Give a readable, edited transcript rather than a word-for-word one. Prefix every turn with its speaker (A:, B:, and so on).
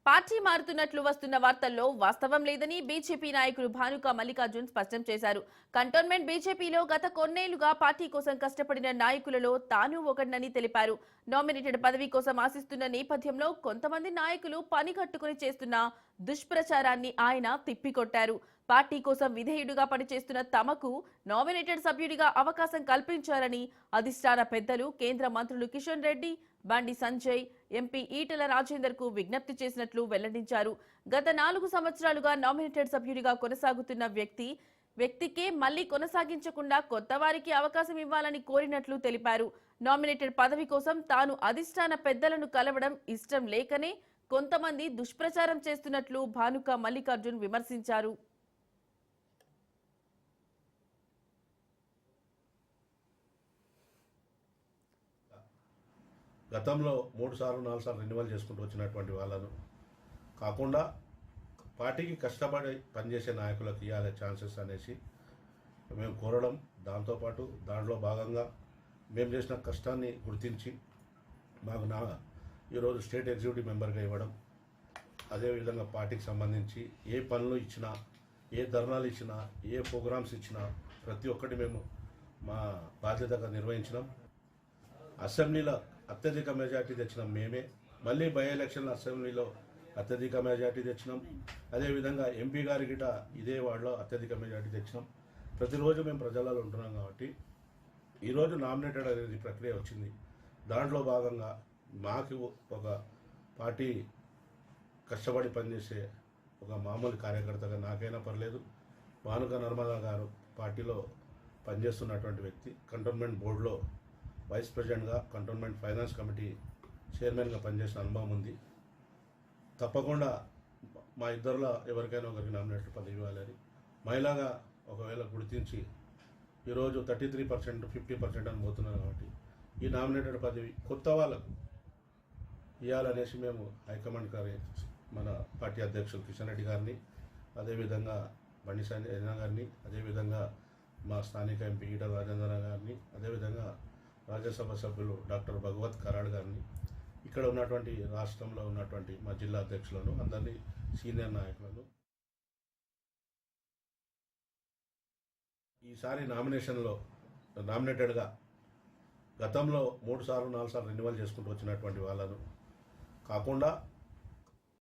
A: Party మారుతున్నట్లు వస్తున్న వార్తల్లో వాస్తవం లేదని బీజేపీ నాయకులు భానుక మల్లికార్జున్ స్పష్టం చేశారు. కంటోన్మెంట్ బీజేపీలో గత కొన్నేళ్లుగా పార్టీ కోసం కష్టపడిన నాయకులలో తాను ఒకడినని తెలిపారు. నామినేటెడ్ పదవి కోసం ఆశిస్తున్న నేపథ్యంలో కొంతమంది నాయకులు పని కట్టుకుని చేస్తున్న దుష్ప్రచారాన్ని ఆయన తిప్పికొట్టారు. పార్టీ కోసం విధేయుడిగా పనిచేస్తున్న తమకు నామినేటెడ్ సభ్యుడిగా అవకాశం కల్పించారని అధిష్టాన పెద్దలు కేంద్ర మంత్రులు కిషన్ రెడ్డి, బండి సంజయ్, ఎంపీ ఈటెల రాజేందర్ కు విజ్ఞప్తి చేసినట్లు వెల్లడించారు. గత 4 సంవత్సరాలుగా నామినేటెడ్ సభ్యుడిగా కొనసాగుతున్న వ్యక్తికే మళ్లీ కొనసాగించకుండా కొత్త వారికి అవకాశం ఇవ్వాలని కోరినట్లు తెలిపారు. నామినేటెడ్ పదవి కోసం తాను అధిష్టాన పెద్దలను కలవడం ఇష్టం లేకనే కొంతమంది దుష్ప్రచారం చేస్తున్నట్లు భానుక మల్లికార్జున్ విమర్శించారు.
B: గతంలో 3 సార్లు 4 సార్లు రెన్యువల్ చేసుకుంటూ వచ్చినటువంటి వాళ్ళను కాకుండా పార్టీకి కష్టపడి పనిచేసే నాయకులకు ఇవ్వాలి ఛాన్సెస్ అనేసి మేము కోరడం, దాంతోపాటు దాంట్లో భాగంగా మేము చేసిన కష్టాన్ని గుర్తించి మాకు ఈరోజు స్టేట్ ఎగ్జిక్యూటివ్ మెంబర్గా ఇవ్వడం, అదేవిధంగా పార్టీకి సంబంధించి ఏ పనులు ఇచ్చినా, ఏ ధర్నాలు ఇచ్చినా, ఏ ప్రోగ్రామ్స్ ఇచ్చినా ప్రతి ఒక్కటి మేము మా బాధ్యతగా నిర్వహించినాం. అసెంబ్లీలో అత్యధిక మెజార్టీ తెచ్చినాం మేమే. మళ్ళీ బై ఎలక్షన్లో అసెంబ్లీలో అత్యధిక మెజార్టీ తెచ్చినాం. అదేవిధంగా ఎంపీ గారి గిట ఇదే వార్డులో అత్యధిక మెజార్టీ తెచ్చినాం. ప్రతిరోజు మేము ప్రజలలో ఉంటున్నాం కాబట్టి ఈరోజు నామినేటెడ్ అనేది ప్రక్రియ వచ్చింది. దాంట్లో భాగంగా మాకు ఒక పార్టీ కష్టపడి పనిచేసే ఒక మామూలు కార్యకర్తగా నాకైనా పర్లేదు, భానుక నర్మదా గారు పార్టీలో పనిచేస్తున్నటువంటి వ్యక్తి, కంటోన్మెంట్ బోర్డులో వైస్ ప్రెసిడెంట్గా, కంటోన్మెంట్ ఫైనాన్స్ కమిటీ చైర్మన్గా పనిచేసిన అనుభవం ఉంది. తప్పకుండా మా ఇద్దరిలో ఎవరికైనా ఒకరికి నామినేటెడ్ పదవి ఇవ్వాలని మహిళగా ఒకవేళ గుర్తించి ఈరోజు 33%, 50% అని పోతున్నారు కాబట్టి ఈ నామినేటెడ్ పదవి కొత్త వాళ్ళకు ఇవ్వాలనేసి మేము హైకమాండ్ గారి, మన పార్టీ అధ్యక్షులు కిషన్ రెడ్డి గారిని, అదేవిధంగా బండి సంజయ్ గారిని, అదేవిధంగా మా స్థానిక ఎంపీ ఈటెల రాజేందర్ గారిని, అదేవిధంగా రాజ్యసభ సభ్యులు డాక్టర్ భగవత్ కరాడ్ గారిని, ఇక్కడ ఉన్నటువంటి రాష్ట్రంలో ఉన్నటువంటి మా జిల్లా అధ్యక్షులను, అందరినీ సీనియర్ నాయకులను ఈసారి నామినేటెడ్గా గతంలో 3 సార్లు 4 సార్లు రెన్యువల్ చేసుకుంటూ వచ్చినటువంటి వాళ్ళను కాకుండా